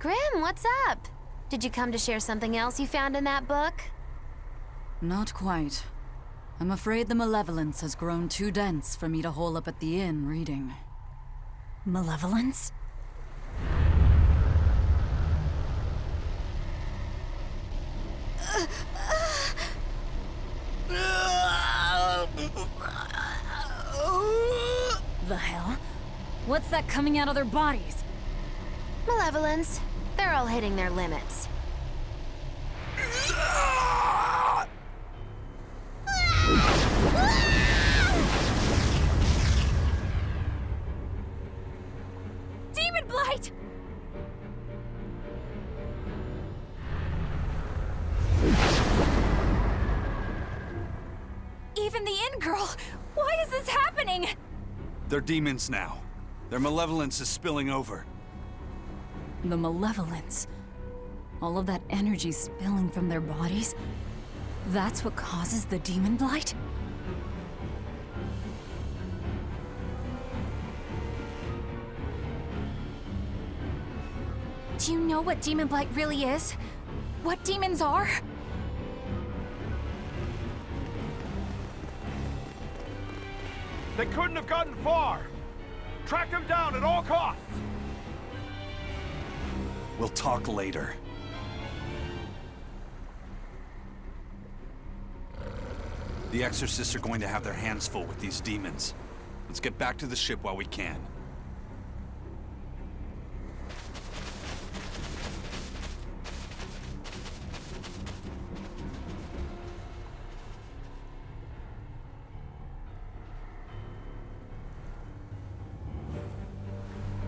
Grim, what's up? Did you come to share something else you found in that book? Not quite. I'm afraid the malevolence has grown too dense for me to hole up at the inn reading. Malevolence? The hell? What's that coming out of their bodies? Malevolence. They're all hitting their limits. Demon Blight! Even the inn girl! Why is this happening? They're demons now. Their malevolence is spilling over. The malevolence. All of that energy spilling from their bodies? That's what causes the demon blight? Do you know what demon blight really is? What demons are? They couldn't have gotten far. Track them down at all costs. We'll talk later. The exorcists are going to have their hands full with these demons. Let's get back to the ship while we can.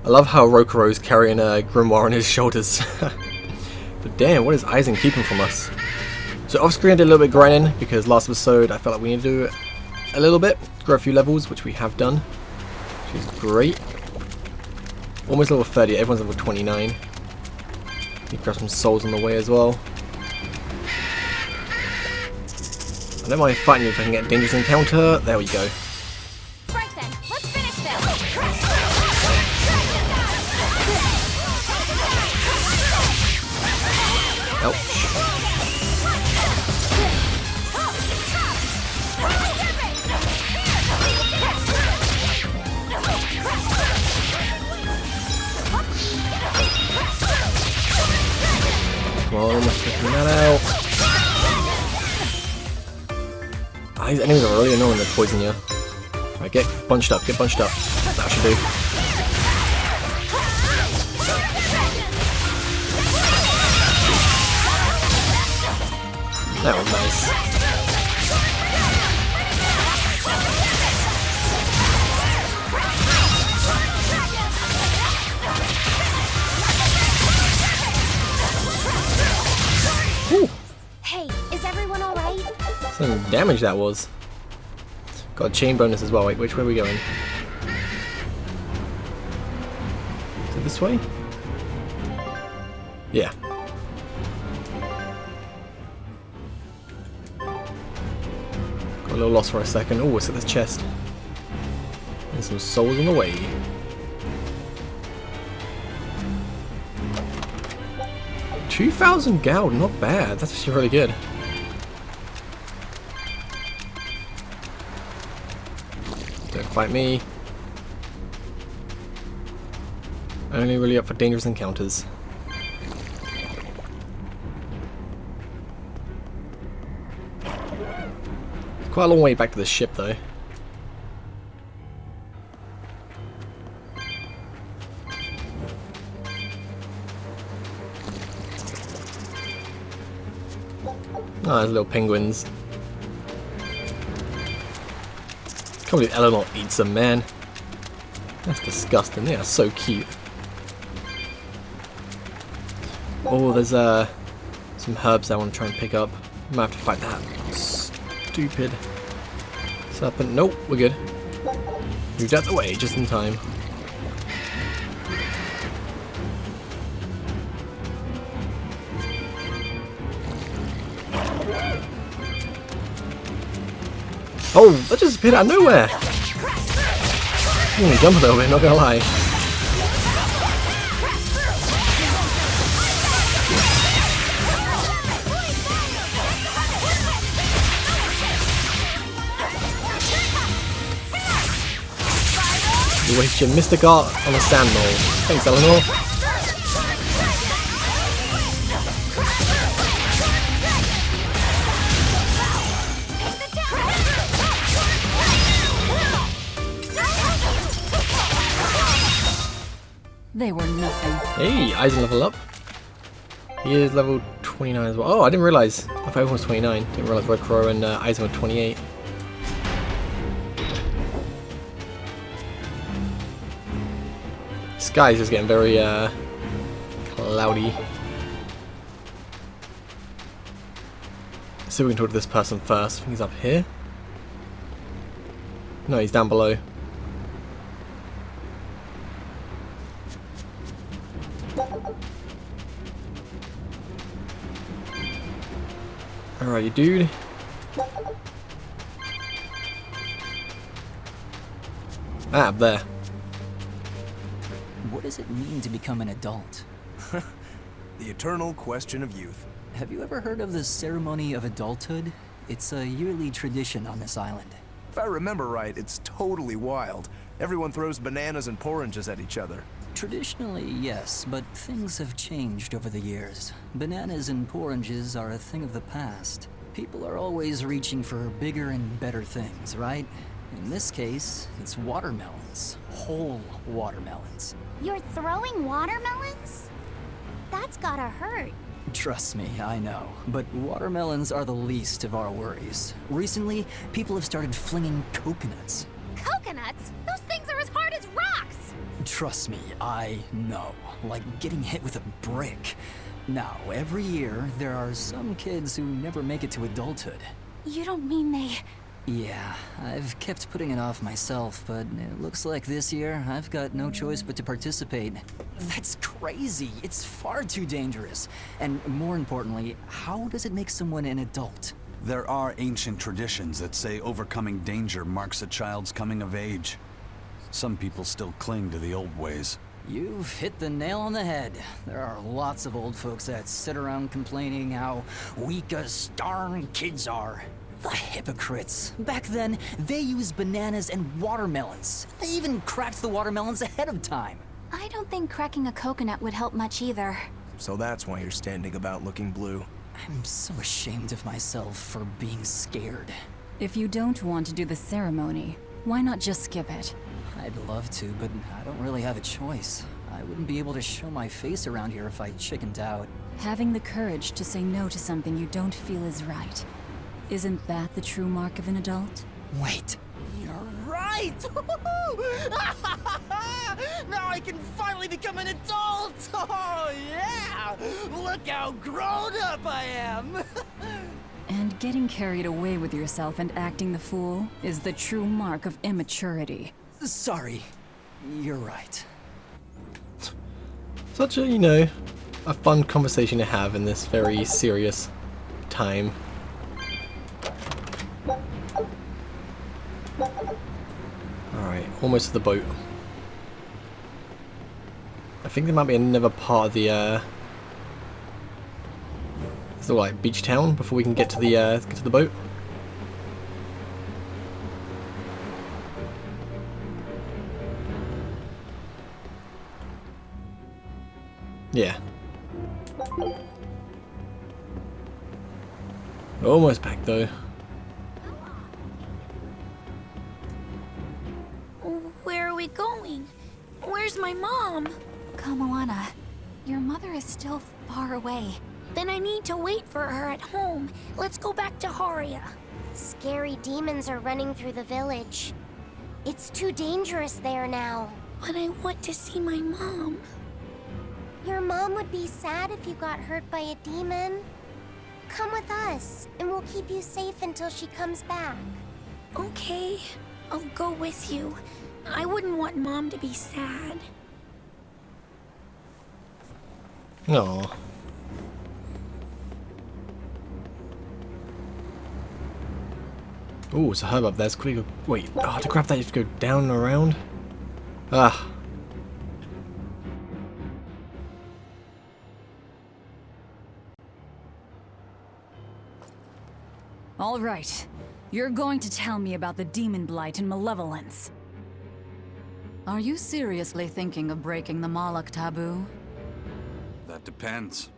I love how Rokuro's carrying a grimoire on his shoulders. But damn, what is Aizen keeping from us? So off screen I did a little bit of grinding because last episode I felt like we needed to do a little bit, grow a few levels, which we have done, which is great. Almost level 30, everyone's level 29. Need to grab some souls on the way as well. I don't mind fighting you if I can get a dangerous encounter. There we go. Right then, let's finish this! Ouch. Come on, let's get that out. Ah, these enemies are really annoying, they poison you. Right, get bunched up, get bunched up. That should do. That was nice. Whew. Hey, is everyone alright? Some damage that was. Got a chain bonus as well. Wait, which way are we going? Is it this way? Yeah. Got a little lost for a second. Oh, it's at this chest. And some souls on the way. $2,000 gold, not bad. That's actually really good. Don't fight me. Only really up for dangerous encounters. Quite a long way back to the ship though. Oh, there's little penguins. Can't believe Eleanor eats them, man. That's disgusting. They are so cute. Oh, there's some herbs I want to try and pick up. Might have to fight that stupid serpent. Nope, we're good. Moved out the way just in time. Oh, that just appeared out of nowhere! I'm gonna jump a little bit, not gonna lie. You waste your Mystic Art on a sand knoll. Thanks, Eleanor. They were nothing. Hey, Eisen level up. He is level 29 as well. Oh, I didn't realize. I thought everyone was 29. Didn't realize Red Crow and Eisen were 28. Sky's just getting very cloudy. Let's see if we can talk to this person first. I think he's up here. No, he's down below. Alrighty, dude. Ah, up there. What does it mean to become an adult? The eternal question of youth. Have you ever heard of the ceremony of adulthood? It's a yearly tradition on this island. If I remember right, it's totally wild. Everyone throws bananas and oranges at each other. Traditionally, yes, but things have changed over the years. Bananas and oranges are a thing of the past. People are always reaching for bigger and better things, right? In this case, it's watermelons. Whole watermelons. You're throwing watermelons? That's gotta hurt. Trust me, I know. But watermelons are the least of our worries. Recently, people have started flinging coconuts. Coconuts? Those things are as hard as rocks! Trust me, I know. Like getting hit with a brick. Now, every year, there are some kids who never make it to adulthood. You don't mean they... Yeah, I've kept putting it off myself, but it looks like this year I've got no choice but to participate. That's crazy. It's far too dangerous. And more importantly, how does it make someone an adult? There are ancient traditions that say overcoming danger marks a child's coming of age. Some people still cling to the old ways. You've hit the nail on the head. There are lots of old folks that sit around complaining how weak us darn kids are. The hypocrites. Back then, they used bananas and watermelons. They even cracked the watermelons ahead of time. I don't think cracking a coconut would help much either. So that's why you're standing about looking blue. I'm so ashamed of myself for being scared. If you don't want to do the ceremony, why not just skip it? I'd love to, but I don't really have a choice. I wouldn't be able to show my face around here if I chickened out. Having the courage to say no to something you don't feel is right. Isn't that the true mark of an adult? Wait. You're right! Now I can finally become an adult! Oh, yeah! Look how grown up I am! And getting carried away with yourself and acting the fool is the true mark of immaturity. Sorry. You're right. Such a, you know, a fun conversation to have in this very serious time. Alright, almost to the boat. I think there might be another part of the sort of like beach town before we can get to the boat. Yeah. Almost back though. Where are we going? Where's my mom? Kamoana, your mother is still far away. Then I need to wait for her at home. Let's go back to Haria. Scary demons are running through the village. It's too dangerous there now. But I want to see my mom. Your mom would be sad if you got hurt by a demon. Come with us, and we'll keep you safe until she comes back. Okay, I'll go with you. I wouldn't want Mom to be sad. Aww. Oh, it's a herb up there. Let's quickly go. Wait, to grab that you have to go down and around? Ah. All right. You're going to tell me about the demon blight and malevolence. Are you seriously thinking of breaking the Moloch taboo? That depends.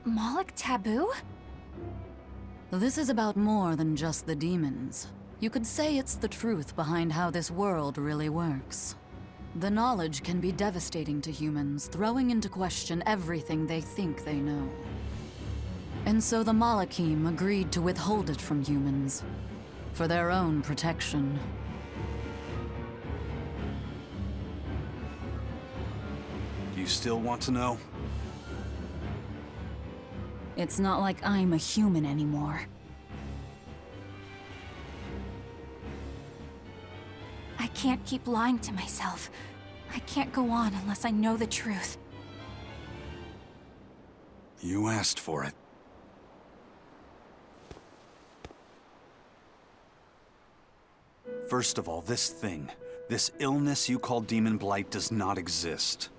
Moloch taboo? This is about more than just the demons. You could say it's the truth behind how this world really works. The knowledge can be devastating to humans, throwing into question everything they think they know. And so the Malachim agreed to withhold it from humans, for their own protection. Do you still want to know? It's not like I'm a human anymore. I can't keep lying to myself. I can't go on unless I know the truth. You asked for it. First of all, this illness you call Demon Blight does not exist.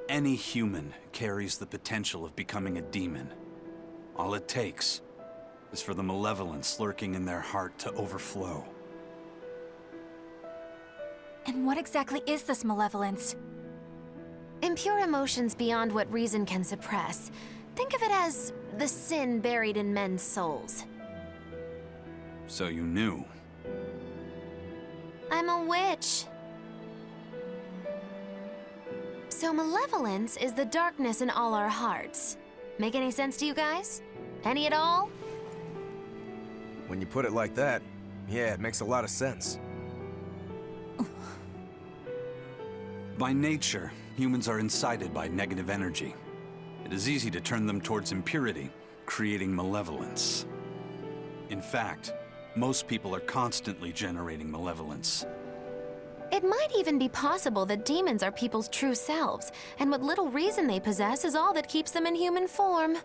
Any human carries the potential of becoming a demon. All it takes is for the malevolence lurking in their heart to overflow. And what exactly is this malevolence? Impure emotions beyond what reason can suppress. Think of it as the sin buried in men's souls. So you knew. I'm a witch. So malevolence is the darkness in all our hearts. Make any sense to you guys? Any at all? When you put it like that, yeah, it makes a lot of sense. By nature, humans are incited by negative energy. It is easy to turn them towards impurity, creating malevolence. In fact, most people are constantly generating malevolence. It might even be possible that demons are people's true selves, and what little reason they possess is all that keeps them in human form.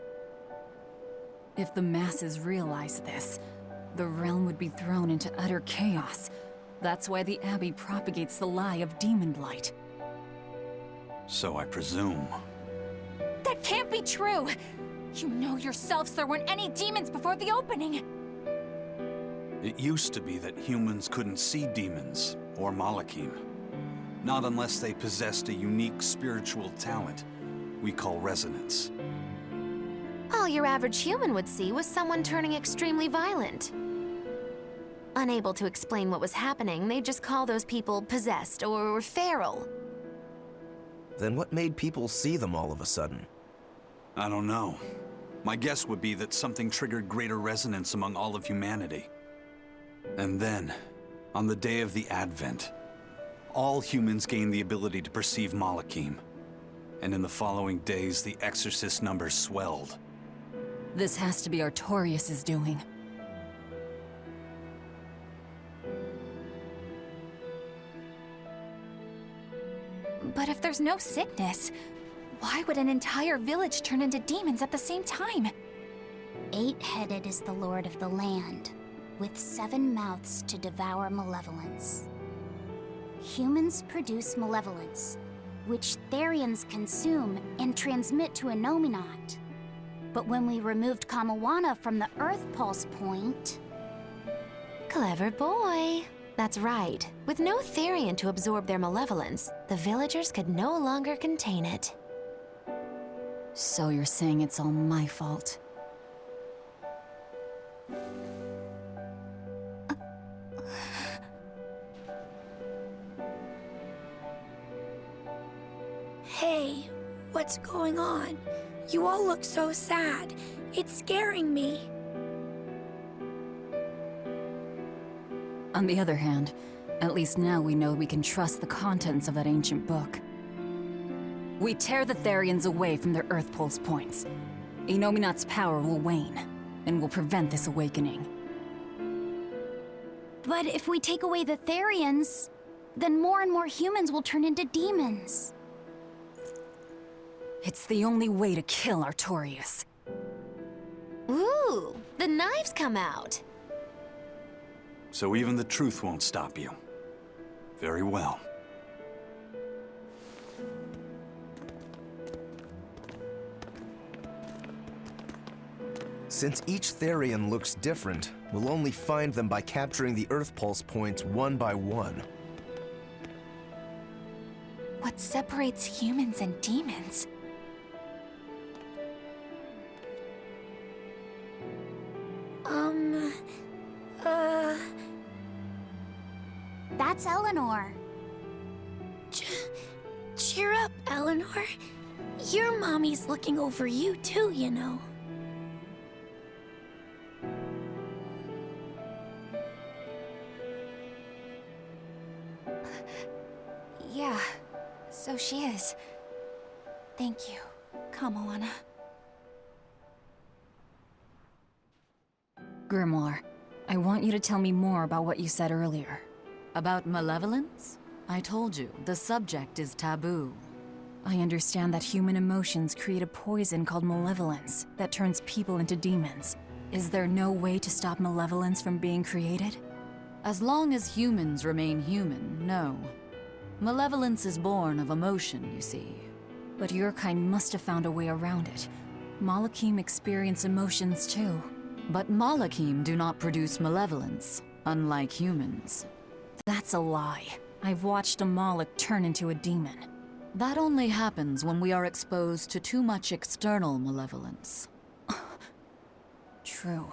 If the masses realize this, the realm would be thrown into utter chaos. That's why the Abbey propagates the lie of demon blight. So I presume. That can't be true! You know yourselves there weren't any demons before the opening! It used to be that humans couldn't see demons, or Malachim. Not unless they possessed a unique spiritual talent we call resonance. All your average human would see was someone turning extremely violent. Unable to explain what was happening, they'd just call those people possessed or feral. Then what made people see them all of a sudden? I don't know. My guess would be that something triggered greater resonance among all of humanity. And then, on the day of the Advent, all humans gained the ability to perceive Malachim. And in the following days, the exorcist numbers swelled. This has to be Artorius' doing. But if there's no sickness, why would an entire village turn into demons at the same time? 8-headed is the lord of the land, with 7 mouths to devour malevolence. Humans produce malevolence, which Therians consume and transmit to Innominat. But when we removed Kamawana from the Earth Pulse point... Clever boy. That's right. With no Therian to absorb their malevolence, the villagers could no longer contain it. So you're saying it's all my fault? Hey, what's going on? You all look so sad. It's scaring me. On the other hand, at least now we know we can trust the contents of that ancient book. We tear the Therians away from their Earth Pulse points. Innominat's power will wane, and will prevent this awakening. But if we take away the Therians, then more and more humans will turn into demons. It's the only way to kill Artorius. Ooh, the knives come out. So even the truth won't stop you. Very well. Since each Therian looks different, we'll only find them by capturing the Earth Pulse points one by one. What separates humans and demons? That's Eleanor. Cheer up, Eleanor. Your mommy's looking over you too, you know. Yeah, so she is. Thank you, Kamoana. Grimoire, I want you to tell me more about what you said earlier. About malevolence? I told you, the subject is taboo. I understand that human emotions create a poison called malevolence that turns people into demons. Is there no way to stop malevolence from being created? As long as humans remain human, no. Malevolence is born of emotion, you see. But your kind must have found a way around it. Malakim experience emotions too. But Malakim do not produce malevolence, unlike humans. That's a lie. I've watched a Malak turn into a demon. That only happens when we are exposed to too much external malevolence. True.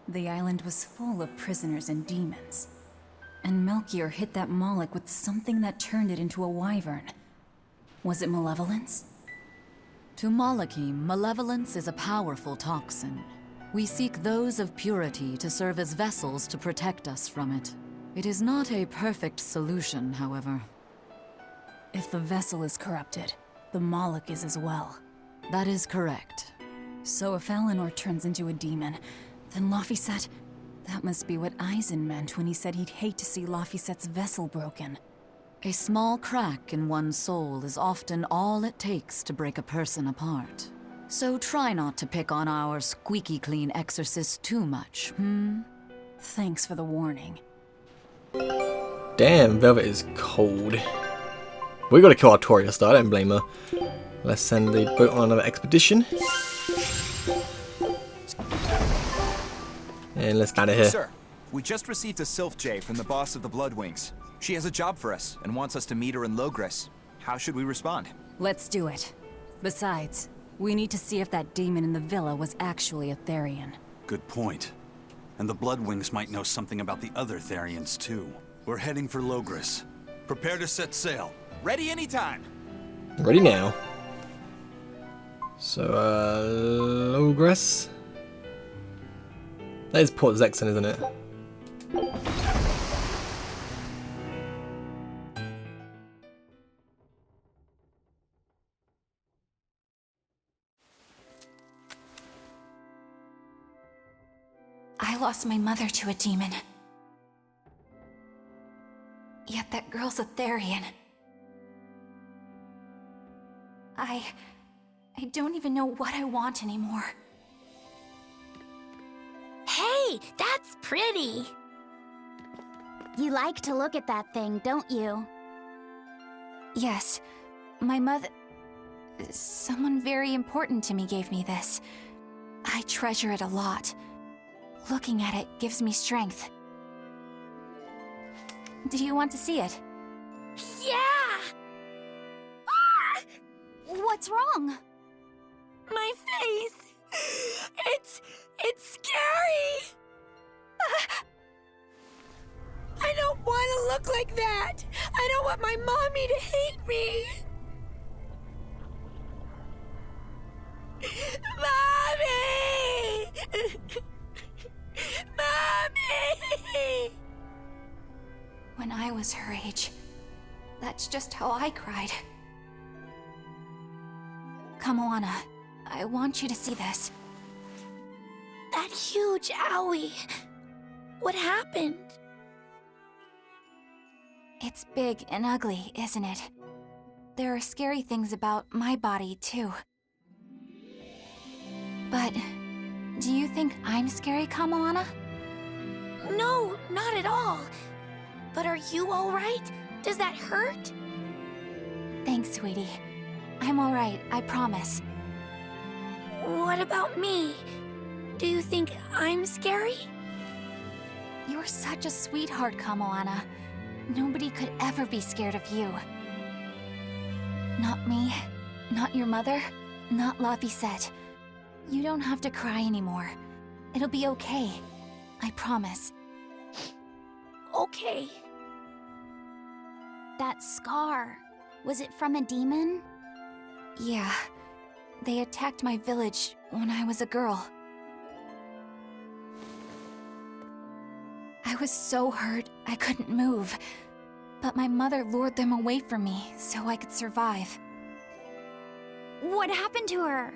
The island was full of prisoners and demons. And Melchior hit that Malak with something that turned it into a wyvern. Was it malevolence? To Malakim, malevolence is a powerful toxin. We seek those of purity to serve as vessels to protect us from it. It is not a perfect solution, however. If the vessel is corrupted, the Malak is as well. That is correct. So if Eleanor turns into a demon, then Laphicet... That must be what Eisen meant when he said he'd hate to see Laphicet's vessel broken. A small crack in one's soul is often all it takes to break a person apart. So try not to pick on our squeaky clean exorcist too much, Thanks for the warning. Damn, Velvet is cold. We gotta kill Artorias though, I don't blame her. Let's send the boat on another expedition. And let's get out of here. Sir, we just received a Sylph J from the boss of the Bloodwings. She has a job for us and wants us to meet her in Logres. How should we respond? Let's do it. Besides, we need to see if that demon in the villa was actually a Therian. Good point. And the Bloodwings might know something about the other Therians too. We're heading for Logres. Prepare to set sail. Ready anytime. Ready now. So, Logres. That is Port Zexon, isn't it? I lost my mother to a demon. Yet that girl's a Therian. I don't even know what I want anymore. Hey, that's pretty! You like to look at that thing, don't you? Yes, my mother... Someone very important to me gave me this. I treasure it a lot. Looking at it gives me strength. Do you want to see it? Yeah! Ah! What's wrong? My face! It's scary! I don't want to look like that! I don't want my mommy to hate me! Mommy! Mommy! When I was her age, that's just how I cried. Kamoana, I want you to see this. That huge owie. What happened? It's big and ugly, isn't it? There are scary things about my body, too. But do you think I'm scary, Kamoana? No, not at all. But are you all right? Does that hurt? Thanks, sweetie. I'm all right, I promise. What about me? Do you think I'm scary? You're such a sweetheart, Kamoana. Nobody could ever be scared of you. Not me, not your mother, not Laphicet. You don't have to cry anymore. It'll be okay. I promise. Okay. That scar, was it from a demon? Yeah. They attacked my village when I was a girl. I was so hurt I couldn't move. But my mother lured them away from me so I could survive. What happened to her?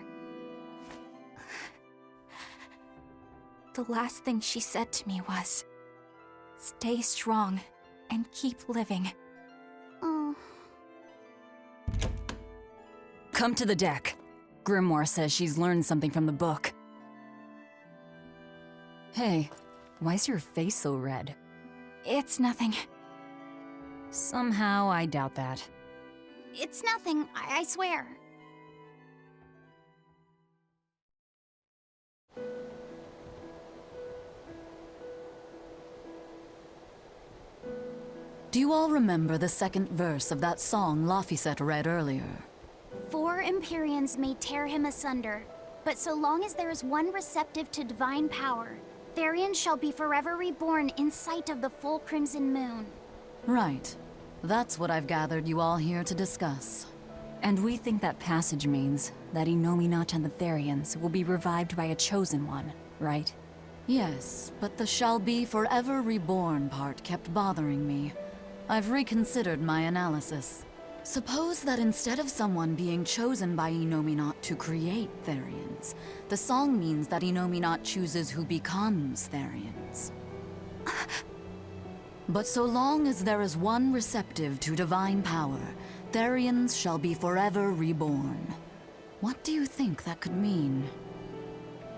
The last thing she said to me was, "Stay strong and keep living." Oh. Come to the deck. Grimoire says she's learned something from the book. Hey, why's your face so red? It's nothing. Somehow, I doubt that. It's nothing, I swear. Do you all remember the second verse of that song Laphicet read earlier? 4 Empyreans may tear him asunder, but so long as there is one receptive to divine power, Therion shall be forever reborn in sight of the full crimson moon. Right. That's what I've gathered you all here to discuss. And we think that passage means that Innominat and the Therions will be revived by a chosen one, right? Yes, but the shall be forever reborn part kept bothering me. I've reconsidered my analysis. Suppose that instead of someone being chosen by Innominat to create Therions, the song means that Innominat chooses who becomes Therions. But so long as there is one receptive to divine power, Therions shall be forever reborn. What do you think that could mean?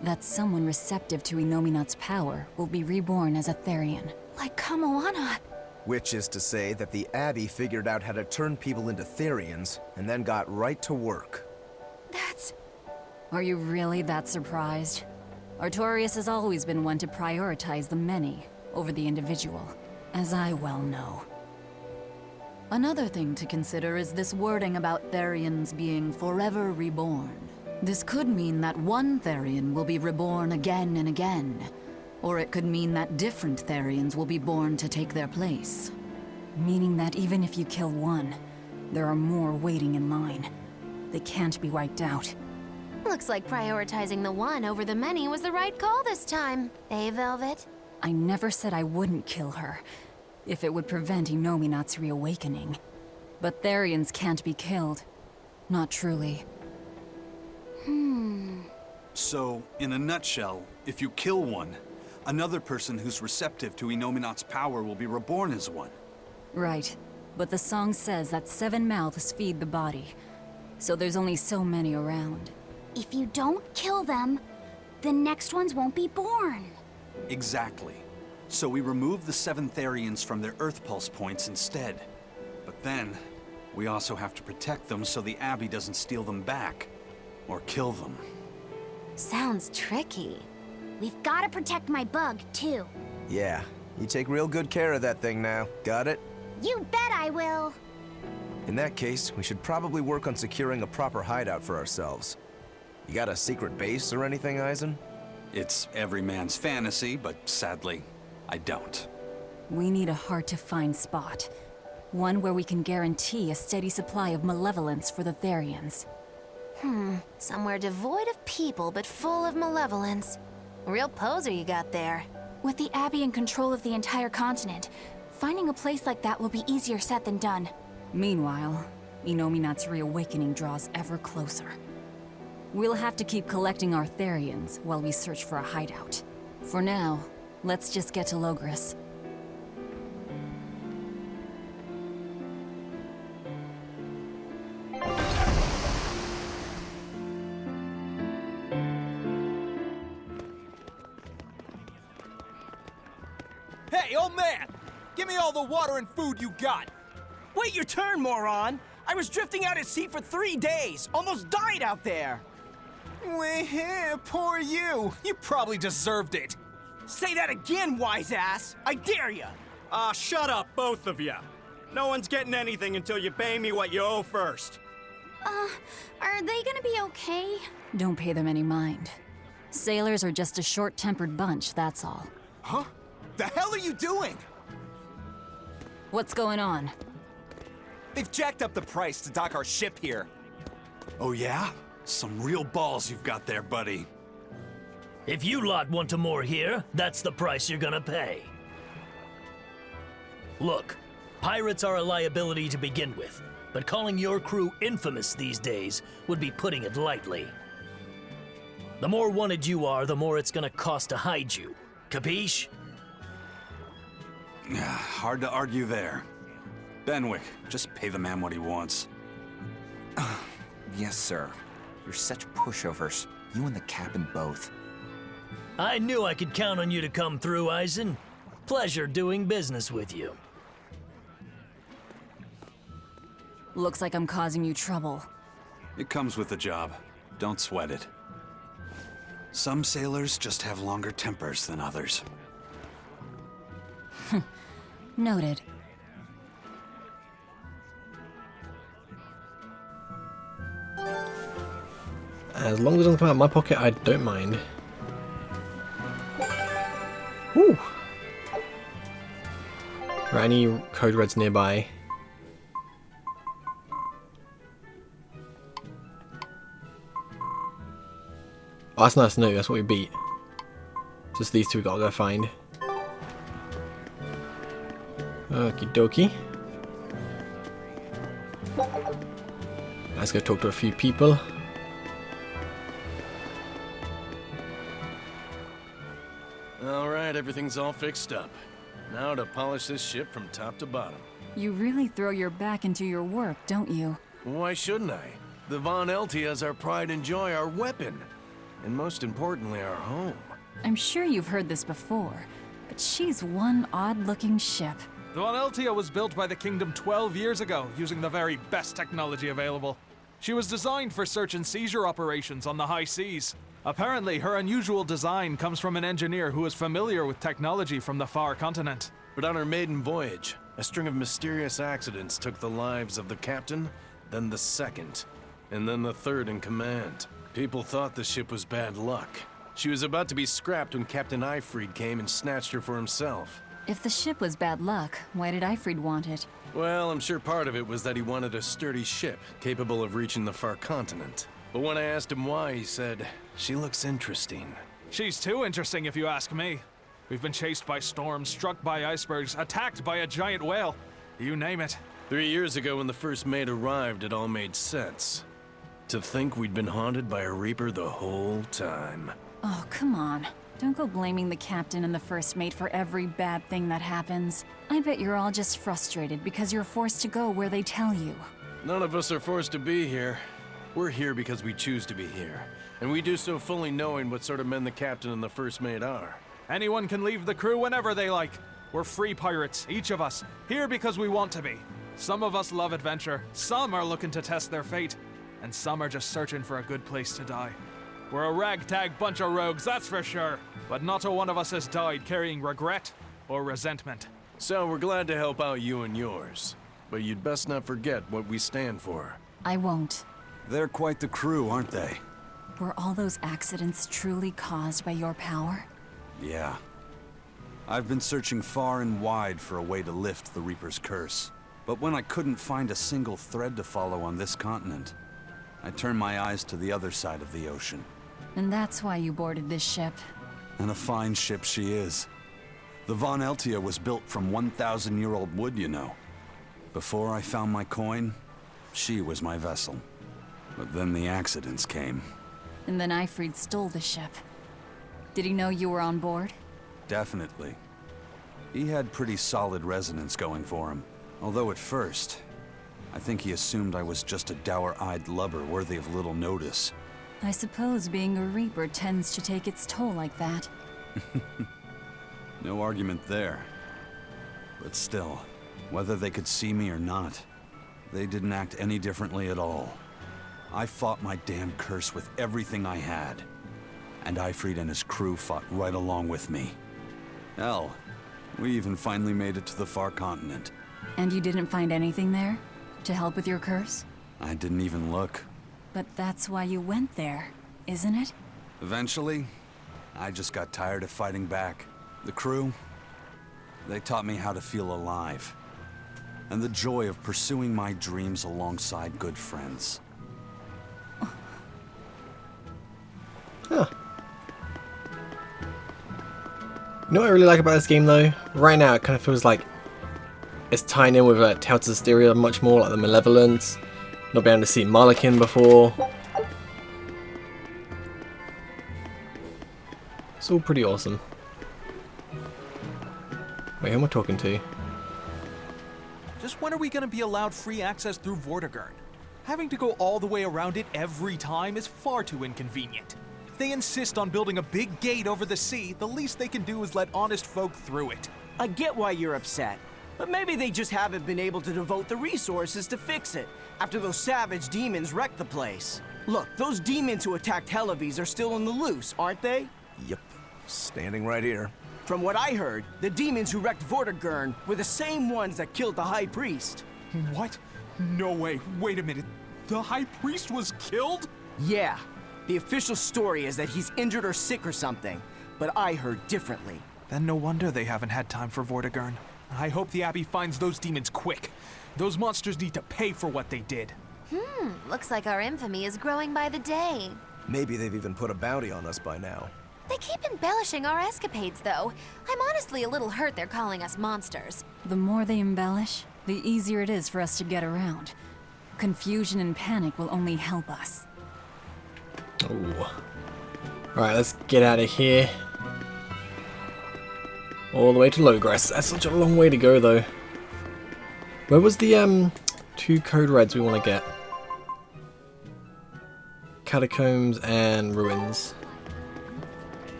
That someone receptive to Innominat's power will be reborn as a Therion. Like Kamoana. Which is to say that the Abbey figured out how to turn people into Therions, and then got right to work. That's... Are you really that surprised? Artorias has always been one to prioritize the many over the individual, as I well know. Another thing to consider is this wording about Therions being forever reborn. This could mean that one Therion will be reborn again and again, or it could mean that different Therions will be born to take their place. Meaning that even if you kill one, there are more waiting in line. They can't be wiped out. Looks like prioritizing the one over the many was the right call this time, eh, Velvet? I never said I wouldn't kill her, if it would prevent Innominat's reawakening. But Therions can't be killed. Not truly. So, in a nutshell, if you kill one, another person who's receptive to Innominat's power will be reborn as one. Right. But the song says that 7 mouths feed the body. So there's only so many around. If you don't kill them, the next ones won't be born. Exactly. So we remove the 7 Therions from their Earth Pulse points instead. But then, we also have to protect them so the Abbey doesn't steal them back. Or kill them. Sounds tricky. We've got to protect my bug, too. Yeah, you take real good care of that thing now. Got it? You bet I will. In that case, we should probably work on securing a proper hideout for ourselves. You got a secret base or anything, Eisen? It's every man's fantasy, but sadly, I don't. We need a hard-to-find spot. One where we can guarantee a steady supply of malevolence for the Therions. Somewhere devoid of people but full of malevolence. Real poser you got there. With the Abbey in control of the entire continent, finding a place like that will be easier said than done. Meanwhile, Innominat's reawakening draws ever closer. We'll have to keep collecting our Therions while we search for a hideout. For now, let's just get to Logris. Hey, old man! Give me all the water and food you got! Wait your turn, moron! I was drifting out at sea for 3 days! Almost died out there! Poor you. You probably deserved it. Say that again, wise ass! I dare ya! Shut up, both of ya. No one's getting anything until you pay me what you owe first. Are they gonna be okay? Don't pay them any mind. Sailors are just a short-tempered bunch, that's all. Huh? The hell are you doing? What's going on? They've jacked up the price to dock our ship here. Oh yeah? Some real balls you've got there, buddy. If you lot want to moor here, that's the price you're gonna pay. Look, pirates are a liability to begin with, but calling your crew infamous these days would be putting it lightly. The more wanted you are, the more it's gonna cost to hide you. Capiche? Hard to argue there. Benwick, just pay the man what he wants. Yes, sir. You're such pushovers. You and the captain both. I knew I could count on you to come through, Eisen. Pleasure doing business with you. Looks like I'm causing you trouble. It comes with the job. Don't sweat it. Some sailors just have longer tempers than others. Noted. As long as it doesn't come out of my pocket, I don't mind. Woo! Right, any code reds nearby? Oh, that's nice to know. That's what we beat. Just these two we gotta go find. Okie dokie. Let's go talk to a few people. Alright, everything's all fixed up. Now to polish this ship from top to bottom. You really throw your back into your work, don't you? Why shouldn't I? The Von Eltia is our pride and joy, our weapon. And most importantly, our home. I'm sure you've heard this before, but she's one odd-looking ship. The Von Eltia was built by the Kingdom 12 years ago, using the very best technology available. She was designed for search and seizure operations on the high seas. Apparently, her unusual design comes from an engineer who is familiar with technology from the far continent. But on her maiden voyage, a string of mysterious accidents took the lives of the captain, then the second, and then the third in command. People thought the ship was bad luck. She was about to be scrapped when Captain Eyfried came and snatched her for himself. If the ship was bad luck, why did Eyfried want it? Well, I'm sure part of it was that he wanted a sturdy ship, capable of reaching the far continent. But when I asked him why, he said, "She looks interesting." She's too interesting if you ask me. We've been chased by storms, struck by icebergs, attacked by a giant whale. You name it. 3 years ago when the first mate arrived, it all made sense. To think we'd been haunted by a Reaper the whole time. Oh, come on. Don't go blaming the captain and the first mate for every bad thing that happens. I bet you're all just frustrated because you're forced to go where they tell you. None of us are forced to be here. We're here because we choose to be here. And we do so fully knowing what sort of men the captain and the first mate are. Anyone can leave the crew whenever they like. We're free pirates, each of us, here because we want to be. Some of us love adventure, some are looking to test their fate, and some are just searching for a good place to die. We're a ragtag bunch of rogues, that's for sure. But not a one of us has died carrying regret or resentment. So we're glad to help out you and yours. But you'd best not forget what we stand for. I won't. They're quite the crew, aren't they? Were all those accidents truly caused by your power? Yeah. I've been searching far and wide for a way to lift the Reaper's curse. But when I couldn't find a single thread to follow on this continent, I turned my eyes to the other side of the ocean. And that's why you boarded this ship. And a fine ship she is. The Von Eltia was built from 1,000-year-old wood, you know. Before I found my coin, she was my vessel. But then the accidents came. And then Eyfried stole the ship. Did he know you were on board? Definitely. He had pretty solid resonance going for him. Although at first, I think he assumed I was just a dour-eyed lubber worthy of little notice. I suppose being a Reaper tends to take its toll like that. No argument there. But still, whether they could see me or not, they didn't act any differently at all. I fought my damn curse with everything I had. And Ifrit and his crew fought right along with me. Hell, we even finally made it to the far continent. And you didn't find anything there? To help with your curse? I didn't even look. But that's why you went there, isn't it? Eventually, I just got tired of fighting back. The crew, they taught me how to feel alive. And the joy of pursuing my dreams alongside good friends. Huh. You know what I really like about this game though? Right now it kind of feels like it's tying in with like Tales of Hysteria much more, like the Malevolence. Not being able to see Marlekin before. It's all pretty awesome. Wait, who am I talking to? Just when are we gonna be allowed free access through Vortigern? Having to go all the way around it every time is far too inconvenient. If they insist on building a big gate over the sea, the least they can do is let honest folk through it. I get why you're upset, but maybe they just haven't been able to devote the resources to fix it after those savage demons wrecked the place. Look, those demons who attacked Helavis are still on the loose, aren't they? Yep, standing right here. From what I heard, the demons who wrecked Vortigern were the same ones that killed the High Priest. What? No way. Wait a minute. The High Priest was killed? Yeah. The official story is that he's injured or sick or something, but I heard differently. Then no wonder they haven't had time for Vortigern. I hope the Abbey finds those demons quick. Those monsters need to pay for what they did. Looks like our infamy is growing by the day. Maybe they've even put a bounty on us by now. They keep embellishing our escapades, though. I'm honestly a little hurt they're calling us monsters. The more they embellish, the easier it is for us to get around. Confusion and panic will only help us. Ooh. Alright, let's get out of here. All the way to Logress. That's such a long way to go, though. Where was the 2 code reds we want to get? Catacombs and Ruins.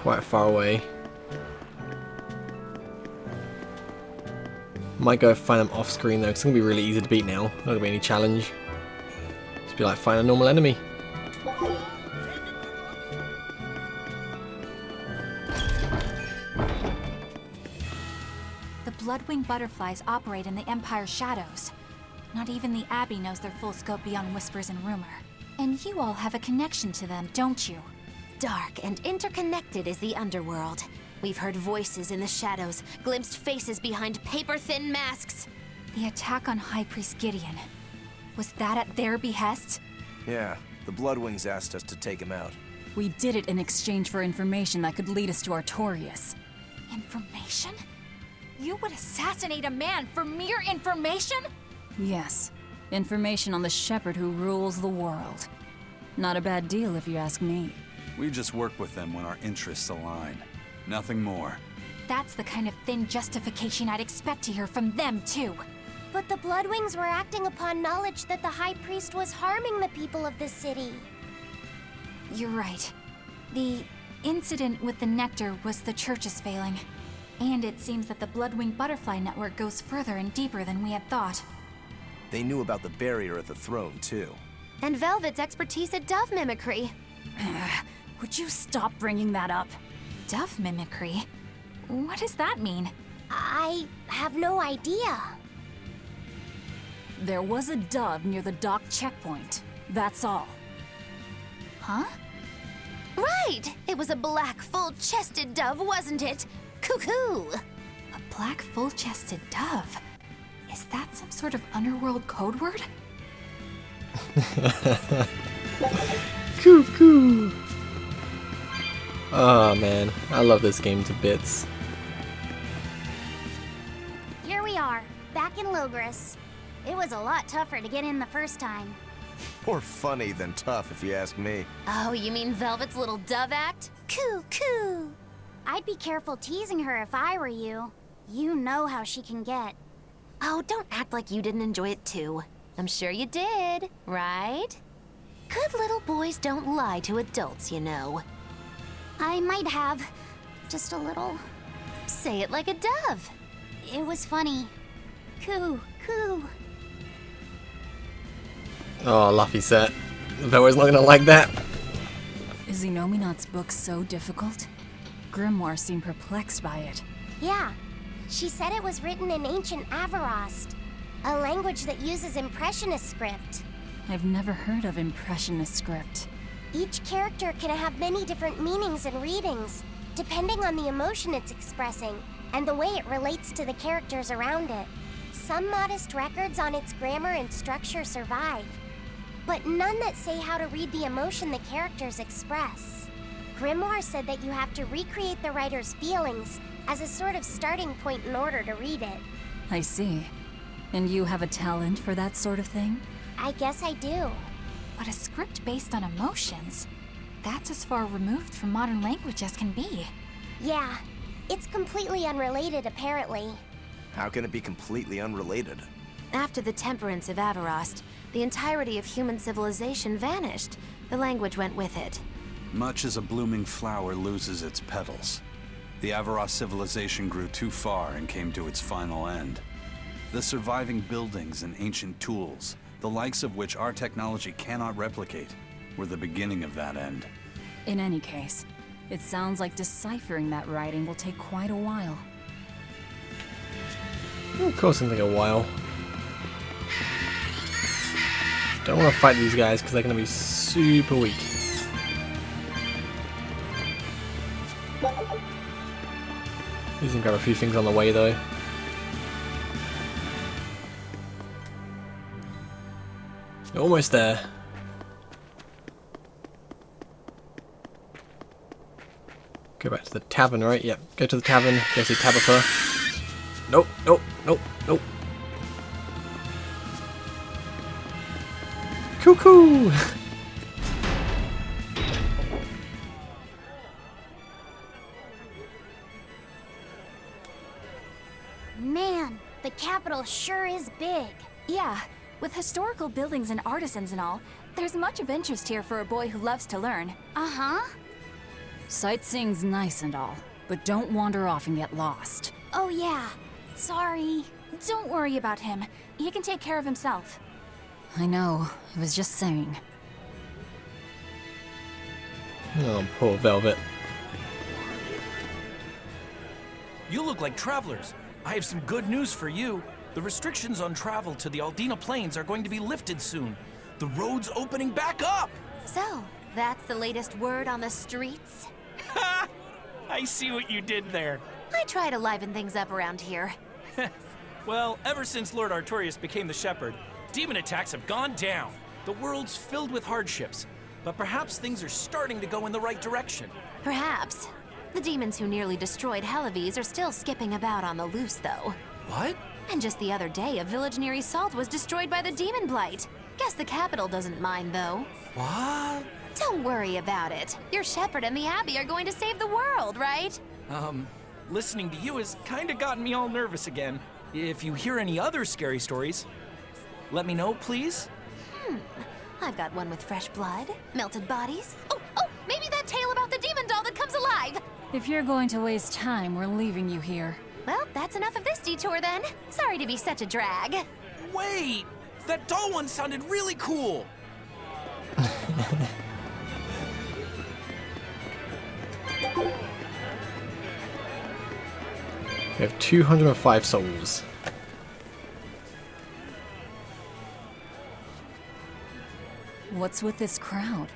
Quite far away. Might go find them off screen though, 'cause it's gonna be really easy to beat now. Not gonna be any challenge. Just be like, find a normal enemy. The Bloodwing butterflies operate in the Empire's shadows. Not even the Abbey knows their full scope beyond whispers and rumor. And you all have a connection to them, don't you? Dark and interconnected is the Underworld. We've heard voices in the shadows, glimpsed faces behind paper-thin masks. The attack on High Priest Gideon. Was that at their behest? Yeah, the Bloodwings asked us to take him out. We did it in exchange for information that could lead us to Artorias. Information? You would assassinate a man for mere information? Yes. Information on the shepherd who rules the world. Not a bad deal if you ask me. We just work with them when our interests align. Nothing more. That's the kind of thin justification I'd expect to hear from them, too. But the Bloodwings were acting upon knowledge that the High Priest was harming the people of the city. You're right. The incident with the nectar was the Church's failing. And it seems that the Bloodwing Butterfly Network goes further and deeper than we had thought. They knew about the barrier at the throne, too. And Velvet's expertise at dove mimicry. Would you stop bringing that up? Dove mimicry? What does that mean? I have no idea. There was a dove near the dock checkpoint. That's all. Huh? Right! It was a black, full-chested dove, wasn't it? Cuckoo! A black, full-chested dove? Is that some sort of Underworld code word? Cuckoo! Oh man, I love this game to bits. Here we are, back in Logress. It was a lot tougher to get in the first time. More funny than tough, if you ask me. Oh, you mean Velvet's little dove act? Cuckoo! I'd be careful teasing her if I were you. You know how she can get. Oh, don't act like you didn't enjoy it too. I'm sure you did, right? Good little boys don't lie to adults, you know. I might have. Just a little. Say it like a dove. It was funny. Coo, coo. Oh, Luffy set. Velva's not gonna like that. Is Inominat's book so difficult? Grimoire seemed perplexed by it. Yeah. She said it was written in ancient Avarost, a language that uses Impressionist script. I've never heard of Impressionist script. Each character can have many different meanings and readings, depending on the emotion it's expressing and the way it relates to the characters around it. Some modest records on its grammar and structure survive, but none that say how to read the emotion the characters express. Grimoire said that you have to recreate the writer's feelings as a sort of starting point in order to read it. I see. And you have a talent for that sort of thing? I guess I do. But a script based on emotions? That's as far removed from modern language as can be. Yeah, it's completely unrelated apparently. How can it be completely unrelated? After the temperance of Avarost, the entirety of human civilization vanished. The language went with it. Much as a blooming flower loses its petals, the Avarost civilization grew too far and came to its final end. The surviving buildings and ancient tools, the likes of which our technology cannot replicate, were the beginning of that end. In any case, it sounds like deciphering that writing will take quite a while. Of course it'll take a while. Don't want to fight these guys because they're going to be super weak. He's gonna grab a few things on the way though. Almost there. Go back to the tavern, right? Yep. Go to the tavern, go see Tabitha. Nope, nope, nope, nope. Cuckoo! Man, the capital sure is big. Yeah, with historical buildings and artisans and all, there's much of interest here for a boy who loves to learn. Uh-huh. Sightseeing's nice and all, but don't wander off and get lost. Oh yeah, sorry. Don't worry about him. He can take care of himself. I know, I was just saying. Oh, poor Velvet. You look like travelers. I have some good news for you. The restrictions on travel to the Aldina Plains are going to be lifted soon. The road's opening back up! So, that's the latest word on the streets? Ha! I see what you did there. I try to liven things up around here. Well, ever since Lord Artorias became the Shepherd, demon attacks have gone down. The world's filled with hardships, but perhaps things are starting to go in the right direction. Perhaps. The demons who nearly destroyed Helives are still skipping about on the loose, though. What? And just the other day, a village near Salt was destroyed by the demon blight. Guess the capital doesn't mind, though. What? Don't worry about it. Your shepherd and the abbey are going to save the world, right? Listening to you has kinda gotten me all nervous again. If you hear any other scary stories, let me know, please. I've got one with fresh blood, melted bodies. Oh, maybe that tale about the demon doll that comes alive. If you're going to waste time, we're leaving you here. Well, that's enough of this detour then. Sorry to be such a drag. Wait! That doll one sounded really cool! We have 205 souls. What's with this crowd?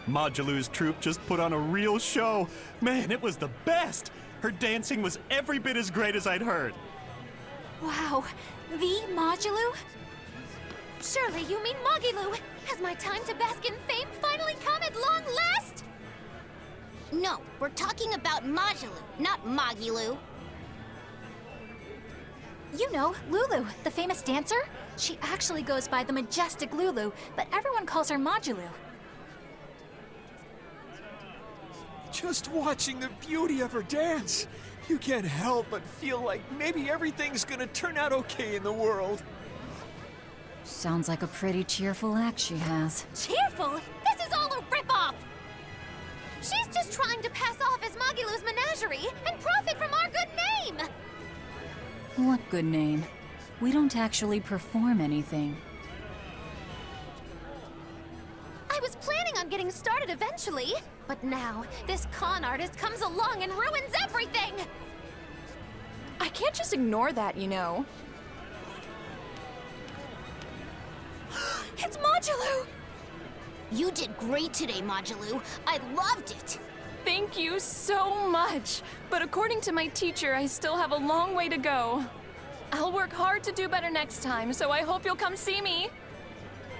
Modulu's troupe just put on a real show. Man, it was the best. Her dancing was every bit as great as I'd heard. Wow, the Modulu? Surely you mean Mogilu. Has my time to bask in fame finally come at long last? No, we're talking about Modulu, not Mogilu. You know, Lulu, the famous dancer? She actually goes by the majestic Lulu, but everyone calls her Modulu. Just watching the beauty of her dance, you can't help but feel like maybe everything's gonna turn out okay in the world. Sounds like a pretty cheerful act she has. Cheerful? This is all a ripoff! She's just trying to pass off as Mogilu's menagerie and profit from our good name! What good name? We don't actually perform anything. Magilou started eventually, but now this con artist comes along and ruins everything! I can't just ignore that, you know. It's Magilou! You did great today, Magilou. I loved it. Thank you so much. But according to my teacher, I still have a long way to go. I'll work hard to do better next time, so I hope you'll come see me.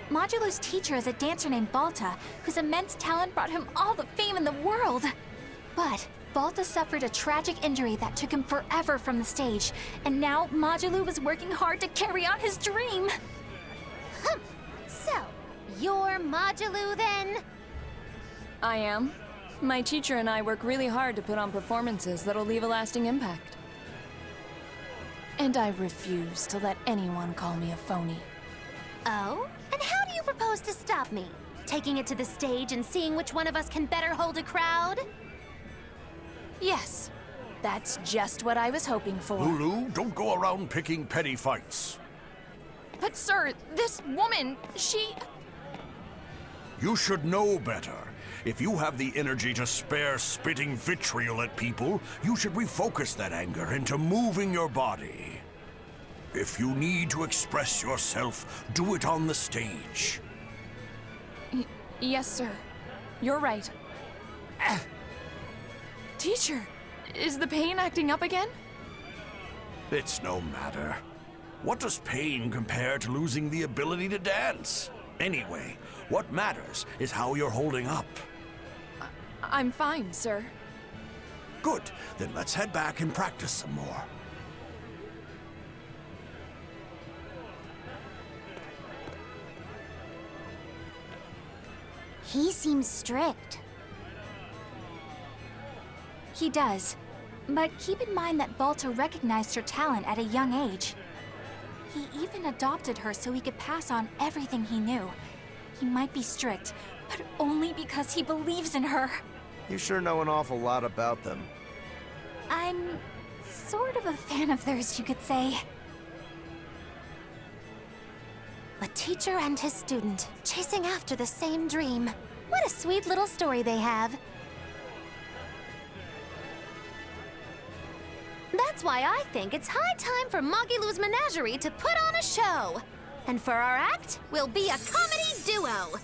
Magilou's teacher is a dancer named Balta, whose immense talent brought him all the fame in the world. But Balta suffered a tragic injury that took him forever from the stage, and now Magilou was working hard to carry out his dream. So, you're Magilou then? I am. My teacher and I work really hard to put on performances that'll leave a lasting impact. And I refuse to let anyone call me a phony. Oh? And how do you propose to stop me? Taking it to the stage and seeing which one of us can better hold a crowd? Yes, that's just what I was hoping for. Lulu, don't go around picking petty fights. But sir, this woman, she... You should know better. If you have the energy to spare spitting vitriol at people, you should refocus that anger into moving your body. If you need to express yourself, do it on the stage. Yes, sir. You're right. Teacher, is the pain acting up again? It's no matter. What does pain compare to losing the ability to dance? Anyway, what matters is how you're holding up. I'm fine, sir. Good. Then let's head back and practice some more. He seems strict. He does. But keep in mind that Balta recognized her talent at a young age. He even adopted her so he could pass on everything he knew. He might be strict, but only because he believes in her. You sure know an awful lot about them. I'm sort of a fan of theirs, you could say. A teacher and his student, chasing after the same dream. What a sweet little story they have. That's why I think it's high time for Magilou's Menagerie to put on a show. And for our act, we'll be a comedy duo.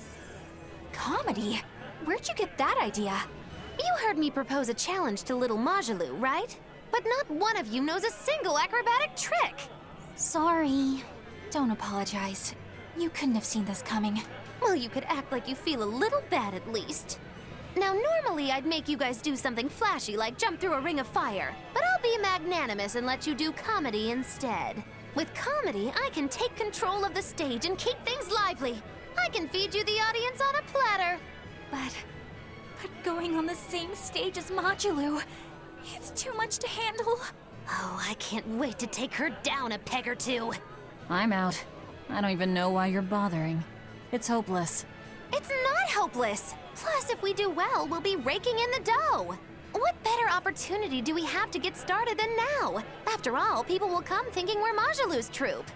Comedy? Where'd you get that idea? You heard me propose a challenge to little Magilou, right? But not one of you knows a single acrobatic trick. Sorry. Don't apologize. You couldn't have seen this coming. Well, you could act like you feel a little bad at least. Now, normally I'd make you guys do something flashy like jump through a ring of fire, but I'll be magnanimous and let you do comedy instead. With comedy, I can take control of the stage and keep things lively. I can feed you the audience on a platter. But going on the same stage as Magilou, it's too much to handle. Oh, I can't wait to take her down a peg or two. I'm out. I don't even know why you're bothering. It's hopeless. It's not hopeless. Plus, if we do well, we'll be raking in the dough. What better opportunity do we have to get started than now? After all, people will come thinking we're Magilou's troupe.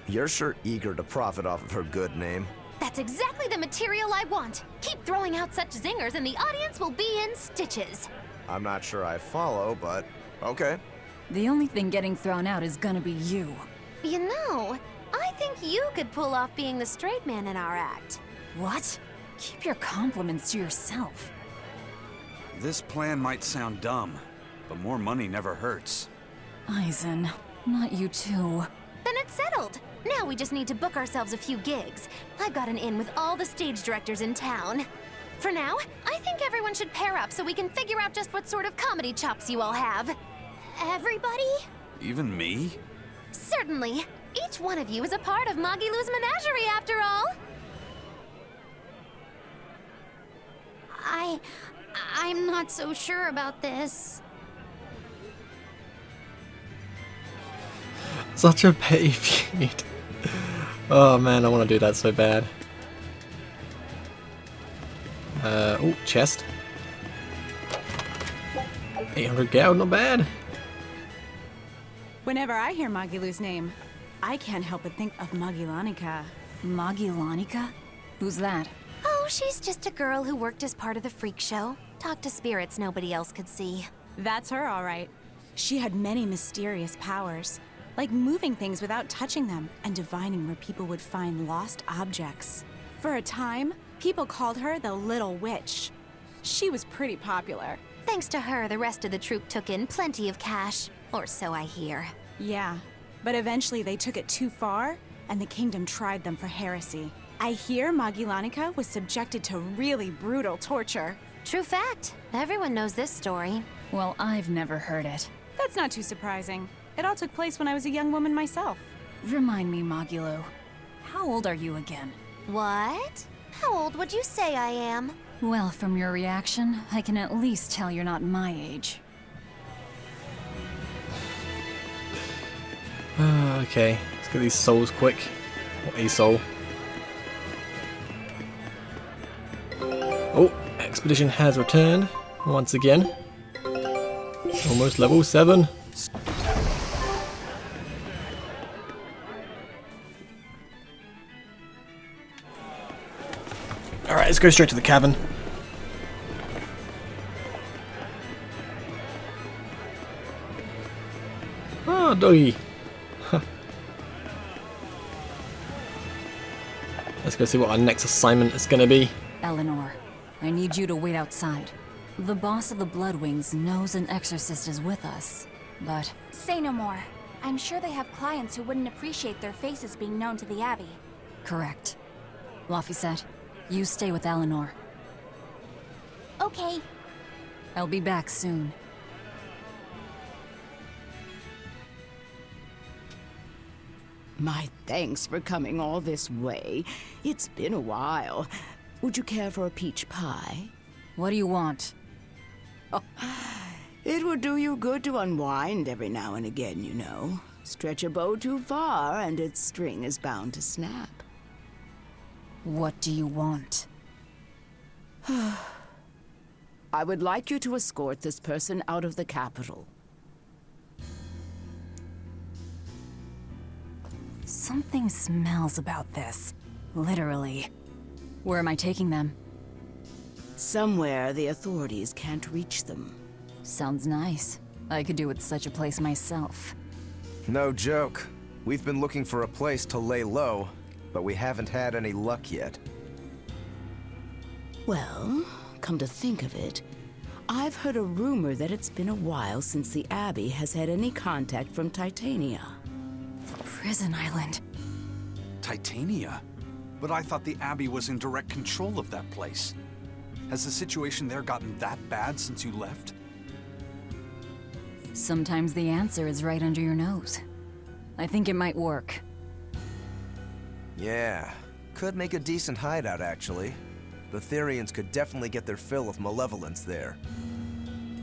You're sure eager to profit off of her good name. That's exactly the material I want. Keep throwing out such zingers and the audience will be in stitches. I'm not sure I follow, but okay. The only thing getting thrown out is gonna be you. You know, I think you could pull off being the straight man in our act. What? Keep your compliments to yourself. This plan might sound dumb, but more money never hurts. Eisen, not you too. Then it's settled. Now we just need to book ourselves a few gigs. I've got an in with all the stage directors in town. For now, I think everyone should pair up so we can figure out just what sort of comedy chops you all have. Everybody? Even me? Certainly. Each one of you is a part of Magilou's Menagerie, after all. I'm not so sure about this. Such a petty feud. Oh man, I want to do that so bad. Oh, chest. 800 gold, not bad. Whenever I hear Magilou's name, I can't help but think of Magilanica. Magilanica? Who's that? Oh, she's just a girl who worked as part of the freak show. Talked to spirits nobody else could see. That's her, all right. She had many mysterious powers, like moving things without touching them and divining where people would find lost objects. For a time, people called her the Little Witch. She was pretty popular. Thanks to her, the rest of the troupe took in plenty of cash. Or so I hear. Yeah, but eventually they took it too far, and the kingdom tried them for heresy. I hear Magillanica was subjected to really brutal torture. True fact. Everyone knows this story. Well, I've never heard it. That's not too surprising. It all took place when I was a young woman myself. Remind me, Magilo. How old are you again? What? How old would you say I am? Well, from your reaction, I can at least tell you're not my age. Okay, let's get these souls quick. Or a soul. Oh, Expedition has returned once again. Almost level 7. Alright, let's go straight to the cavern. Oh, doggy. Let's go see what our next assignment is going to be. Eleanor, I need you to wait outside. The boss of the Bloodwings knows an exorcist is with us, but... Say no more. I'm sure they have clients who wouldn't appreciate their faces being known to the Abbey. Correct. Laphicet, you stay with Eleanor. Okay. I'll be back soon. My thanks for coming all this way. It's been a while. Would you care for a peach pie? What do you want? Oh, it would do you good to unwind every now and again, you know. Stretch a bow too far and its string is bound to snap. What do you want? I would like you to escort this person out of the capital. Something smells about this. Literally. Where am I taking them? Somewhere the authorities can't reach them. Sounds nice. I could do with such a place myself. No joke. We've been looking for a place to lay low, but we haven't had any luck yet. Well, come to think of it, I've heard a rumor that it's been a while since the Abbey has had any contact from Titania. Prison Island. Titania? But I thought the Abbey was in direct control of that place. Has the situation there gotten that bad since you left? Sometimes the answer is right under your nose. I think it might work. Yeah, could make a decent hideout actually. The Therians could definitely get their fill of malevolence there.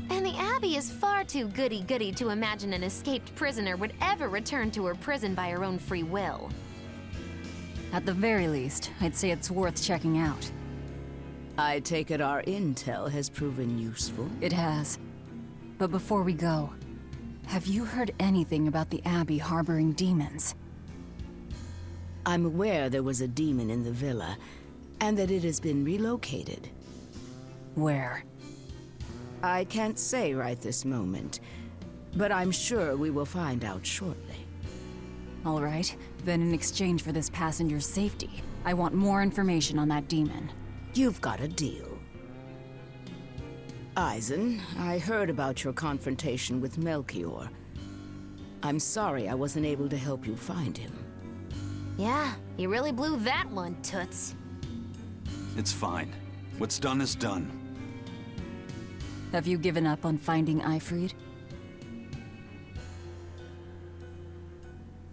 And the Abbey is far too goody-goody to imagine an escaped prisoner would ever return to her prison by her own free will. At the very least, I'd say it's worth checking out. I take it our intel has proven useful. It has. But before we go, have you heard anything about the Abbey harboring demons? I'm aware there was a demon in the villa, and that it has been relocated. Where? I can't say right this moment, but I'm sure we will find out shortly. All right, then in exchange for this passenger's safety, I want more information on that demon. You've got a deal. Eisen, I heard about your confrontation with Melchior. I'm sorry I wasn't able to help you find him. Yeah, you really blew that one, Toots. It's fine. What's done is done. Have you given up on finding Ifrid?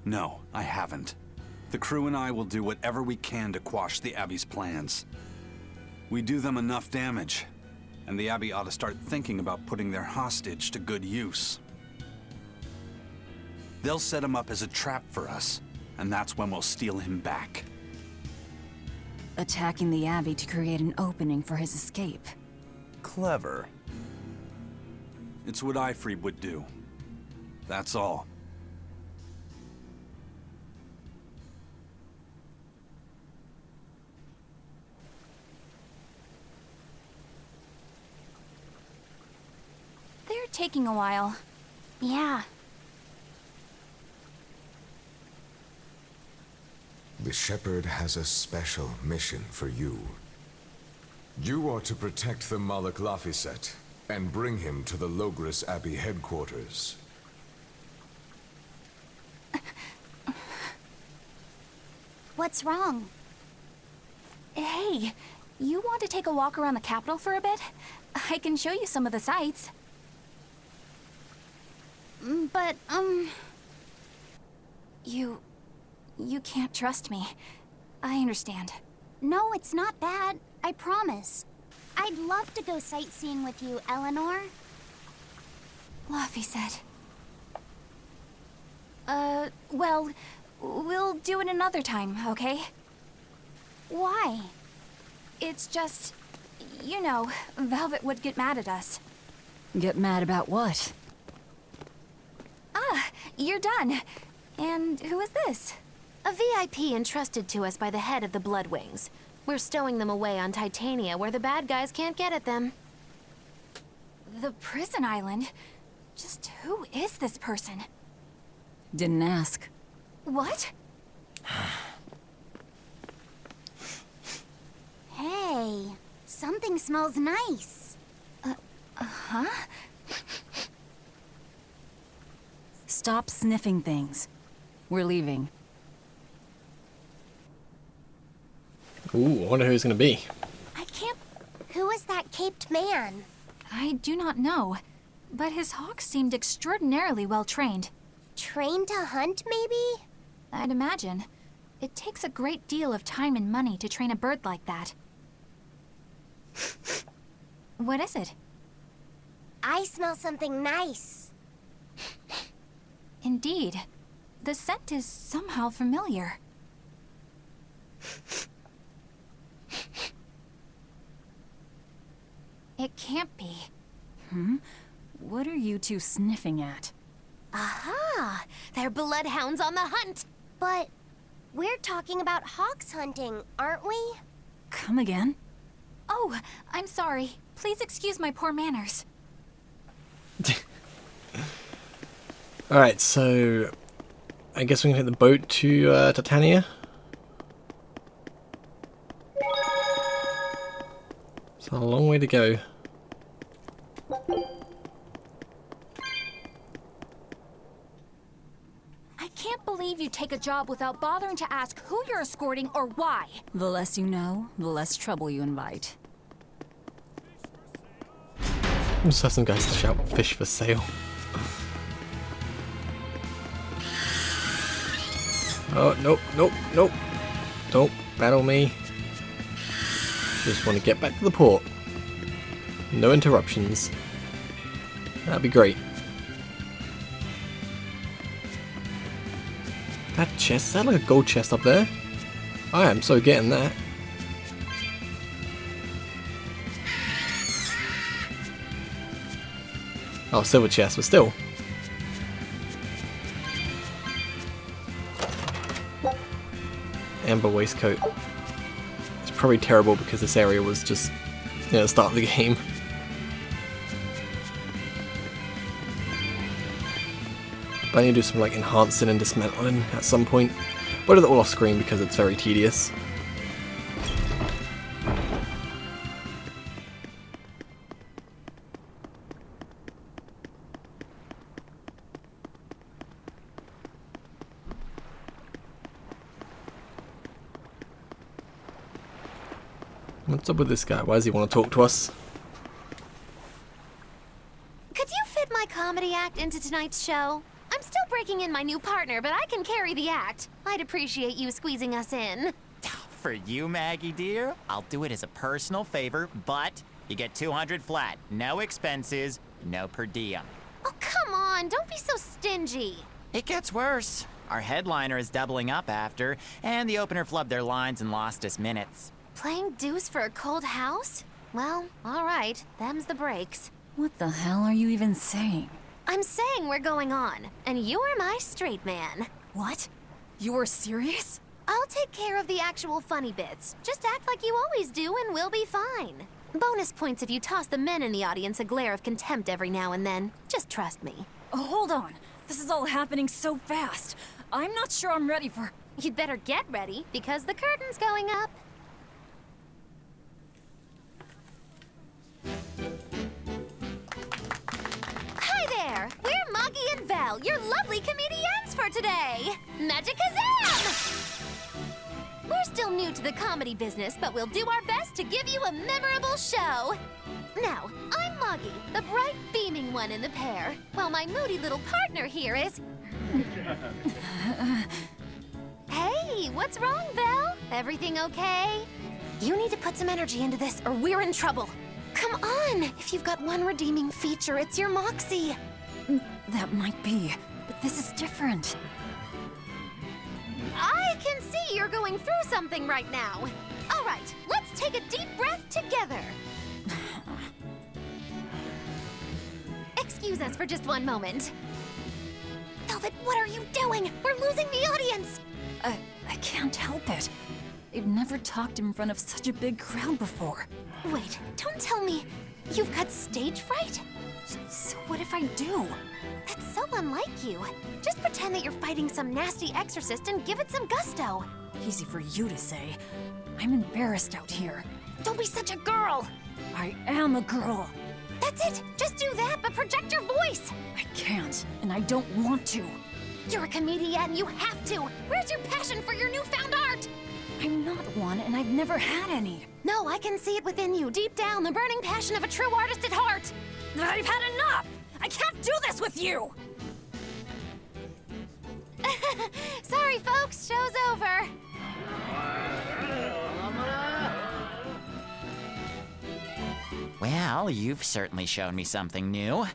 No, I haven't. The crew and I will do whatever we can to quash the Abbey's plans. We do them enough damage, and the Abbey ought to start thinking about putting their hostage to good use. They'll set him up as a trap for us, and that's when we'll steal him back. Attacking the Abbey to create an opening for his escape. Clever. It's what Ifrid would do. That's all. taking a while. Yeah. The Shepherd has a special mission for you. You are to protect the Malak Lafiset and bring him to the Logris Abbey headquarters. What's wrong? Hey, you want to take a walk around the capital for a bit? I can show you some of the sights. But, You can't trust me. I understand. No, it's not bad. I promise. I'd love to go sightseeing with you, Eleanor. Lafiset. Well, we'll do it another time, okay? Why? It's just, you know, Velvet would get mad at us. Get mad about what? Ah, you're done. And who is this? A VIP entrusted to us by the head of the Bloodwings. We're stowing them away on Titania where the bad guys can't get at them. The prison island? Just who is this person? Didn't ask. What? Hey, something smells nice. Huh? Stop sniffing things. We're leaving. Ooh, I wonder who it's gonna be. I can't... Who is that caped man? I do not know, but his hawks seemed extraordinarily well trained. Trained to hunt, maybe? I'd imagine. It takes a great deal of time and money to train a bird like that. What is it? I smell something nice. Indeed. The scent is somehow familiar. It can't be. What are you two sniffing at? Aha! They're bloodhounds on the hunt! But we're talking about hawks hunting, aren't we? Come again? Oh, I'm sorry. Please excuse my poor manners. Alright, so I guess we can hit the boat to Titania. It's a long way to go. I can't believe you take a job without bothering to ask who you're escorting or why. The less you know, the less trouble you invite. I just have some guys to shout fish for sale. Oh, nope, nope, nope. Don't battle me. Just want to get back to the port. No interruptions. That'd be great. That chest, is that like a gold chest up there? I am so getting that. Oh, silver chest, but still. Amber waistcoat. It's probably terrible because this area was just, you know, the start of the game. But I need to do some like enhancing and dismantling at some point. But do that all off screen because it's very tedious. What's up with this guy? Why does he want to talk to us? Could you fit my comedy act into tonight's show? I'm still breaking in my new partner, but I can carry the act. I'd appreciate you squeezing us in. For you, Maggie dear, I'll do it as a personal favor, but you get 200 flat. No expenses, no per diem. Oh, come on, don't be so stingy. It gets worse. Our headliner is doubling up after, and the opener flubbed their lines and lost us minutes. Playing deuce for a cold house? Well, all right, them's the breaks. What the hell are you even saying? I'm saying we're going on, and you are my straight man. What? You're serious? I'll take care of the actual funny bits. Just act like you always do and we'll be fine. Bonus points if you toss the men in the audience a glare of contempt every now and then. Just trust me. Oh, hold on. This is all happening so fast. I'm not sure I'm ready for... You'd better get ready, because the curtain's going up. Hi there! We're Moggy and Val, your lovely comedians for today! Magicazam! We're still new to the comedy business, but we'll do our best to give you a memorable show. Now, I'm Moggy, the bright, beaming one in the pair, while my moody little partner here is... Hey, what's wrong, Val? Everything okay? You need to put some energy into this, or we're in trouble. Come on! If you've got one redeeming feature, it's your moxie. That might be, but this is different. I can see you're going through something right now. All right, let's take a deep breath together. Excuse us for just one moment. Velvet, what are you doing? We're losing the audience. I can't help it. I've never talked in front of such a big crowd before. Wait, don't tell me you've got stage fright? So what if I do? That's so unlike you. Just pretend that you're fighting some nasty exorcist and give it some gusto. Easy for you to say. I'm embarrassed out here. Don't be such a girl. I am a girl. That's it. Just do that, but project your voice. I can't, and I don't want to. You're a comedian. You have to. Where's your passion for your newfound art? I'm not one, and I've never had any. No, I can see it within you, deep down, the burning passion of a true artist at heart. I've had enough! I can't do this with you! Sorry, folks. Show's over. Well, you've certainly shown me something new.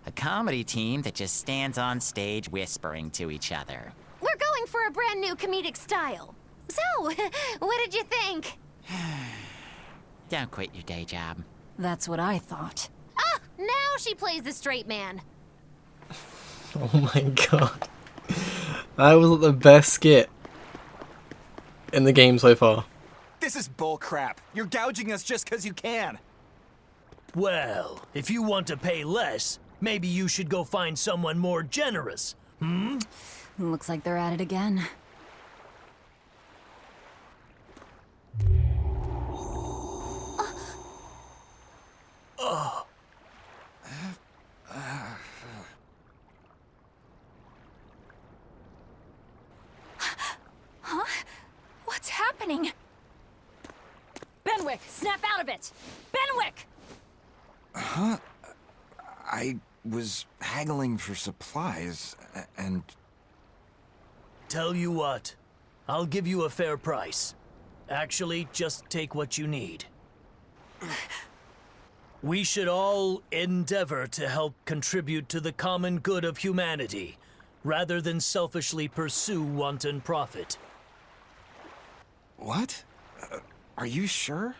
A comedy team that just stands on stage whispering to each other. We're going for a brand new comedic style. So, what did you think? Don't quit your day job. That's what I thought. Ah, now she plays the straight man. Oh my god. That was the best skit in the game so far. This is bullcrap. You're gouging us just because you can. Well, if you want to pay less, maybe you should go find someone more generous, hmm? Looks like they're at it again. Huh? What's happening? Benwick, snap out of it! Benwick! Huh? I was haggling for supplies, and... Tell you what, I'll give you a fair price. Actually, just take what you need. We should all endeavor to help contribute to the common good of humanity, rather than selfishly pursue wanton profit. What? Are you sure?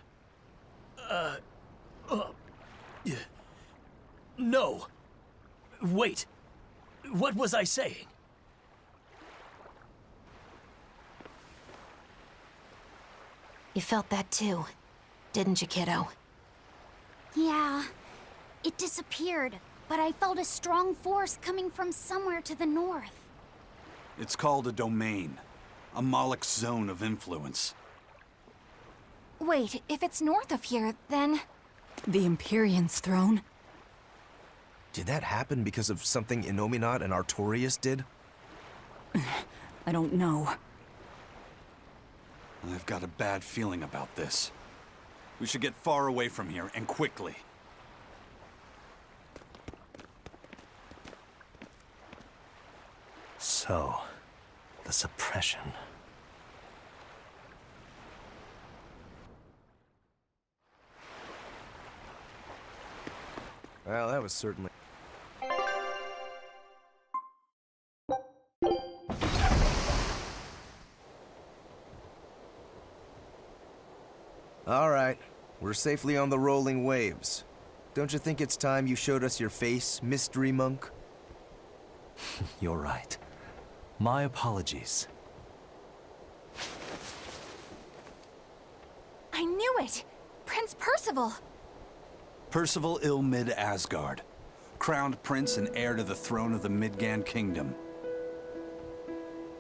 No. Wait. What was I saying? You felt that too, didn't you, kiddo? Yeah. It disappeared, but I felt a strong force coming from somewhere to the north. It's called a domain. A Moloch zone of influence. Wait, if it's north of here, then... The Empyrean's throne? Did that happen because of something Innominat and Artorias did? I don't know. I've got a bad feeling about this. We should get far away from here, and quickly. So, the suppression. Well, that was certainly... All right, we're safely on the rolling waves. Don't you think it's time you showed us your face, Mystery Monk? You're right. My apologies. I knew it! Prince Percival! Percival Ilmid Asgard, crowned prince and heir to the throne of the Midgand Kingdom.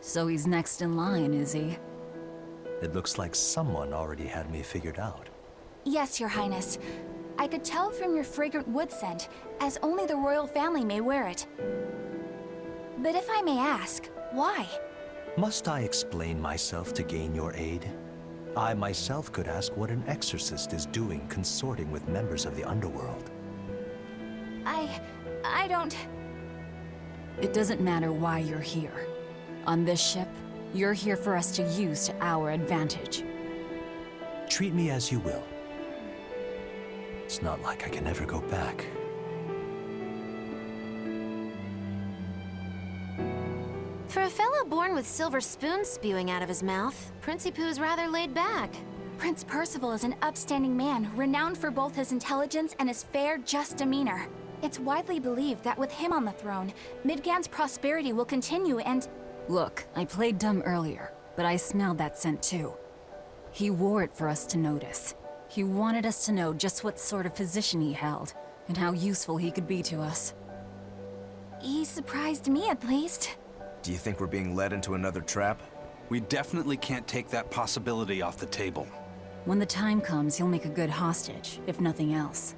So he's next in line, is he? It looks like someone already had me figured out. Yes, Your Highness. I could tell from your fragrant wood scent, as only the royal family may wear it. But if I may ask, why? Must I explain myself to gain your aid? I myself could ask what an exorcist is doing consorting with members of the Underworld. I don't... It doesn't matter why you're here. On this ship, you're here for us to use to our advantage. Treat me as you will. It's not like I can ever go back. For a fellow born with silver spoons spewing out of his mouth, Princey Pooh's rather laid back. Prince Percival is an upstanding man, renowned for both his intelligence and his fair, just demeanor. It's widely believed that with him on the throne, Midgand's prosperity will continue and... Look, I played dumb earlier, but I smelled that scent too. He wore it for us to notice. He wanted us to know just what sort of position he held, and how useful he could be to us. He surprised me, at least. Do you think we're being led into another trap? We definitely can't take that possibility off the table. When the time comes, he'll make a good hostage, if nothing else.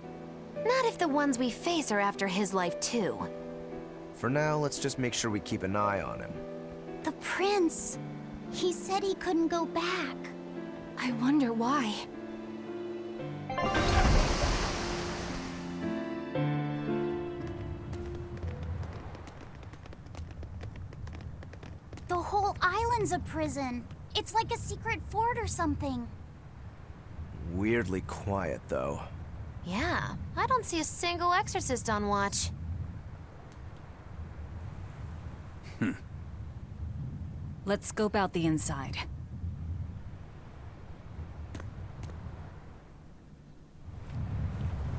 Not if the ones we face are after his life too. For now, let's just make sure we keep an eye on him. The prince. He said he couldn't go back. I wonder why. The whole island's a prison. It's like a secret fort or something. Weirdly quiet, though. Yeah, I don't see a single exorcist on watch. Let's scope out the inside.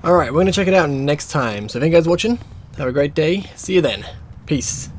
Alright, we're going to check it out next time. So thank you guys for watching. Have a great day. See you then. Peace.